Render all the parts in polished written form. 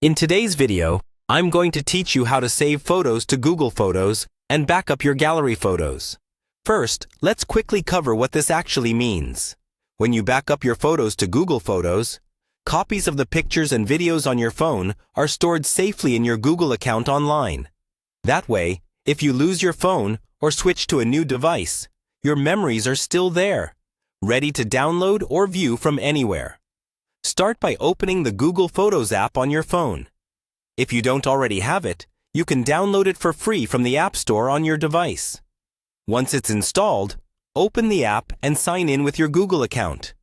In today's video, I'm going to teach you how to save photos to Google Photos and back up your gallery photos. First, let's quickly cover what this actually means. When you back up your photos to Google Photos, copies of the pictures and videos on your phone are stored safely in your Google account online. That way, if you lose your phone or switch to a new device, your memories are still there, ready to download or view from anywhere. Start by opening the Google Photos app on your phone. If you don't already have it, you can download it for free from the App Store on your device. Once it's installed, open the app and sign in with your Google account.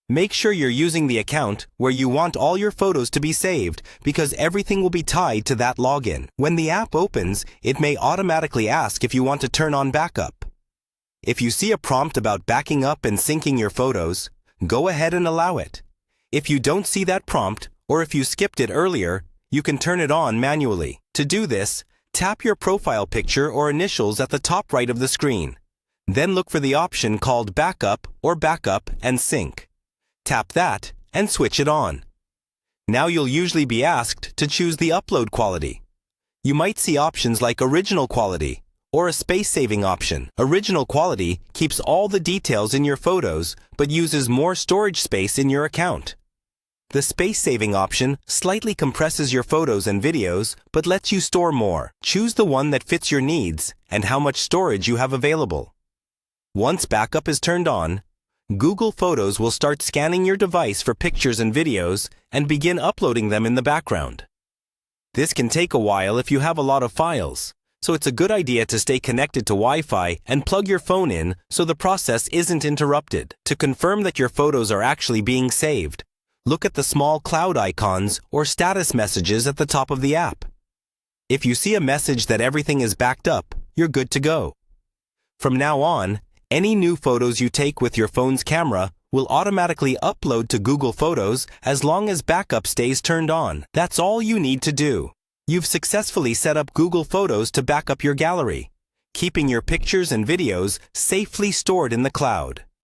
Make sure you're using the account where you want all your photos to be saved because everything will be tied to that login. When the app opens, it may automatically ask if you want to turn on backup. If you see a prompt about backing up and syncing your photos, go ahead and allow it. If you don't see that prompt, or if you skipped it earlier, you can turn it on manually. To do this, tap your profile picture or initials at the top right of the screen. Then look for the option called Backup or Backup and Sync. Tap that and switch it on. Now you'll usually be asked to choose the upload quality. You might see options like Original Quality or a space-saving option. Original Quality keeps all the details in your photos but uses more storage space in your account. The space-saving option slightly compresses your photos and videos but lets you store more. Choose the one that fits your needs and how much storage you have available. Once backup is turned on, Google Photos will start scanning your device for pictures and videos and begin uploading them in the background. This can take a while if you have a lot of files, so it's a good idea to stay connected to Wi-Fi and plug your phone in so the process isn't interrupted. To confirm that your photos are actually being saved, look at the small cloud icons or status messages at the top of the app. If you see a message that everything is backed up, you're good to go. From now on, any new photos you take with your phone's camera will automatically upload to Google Photos as long as backup stays turned on. That's all you need to do. You've successfully set up Google Photos to back up your gallery, keeping your pictures and videos safely stored in the cloud.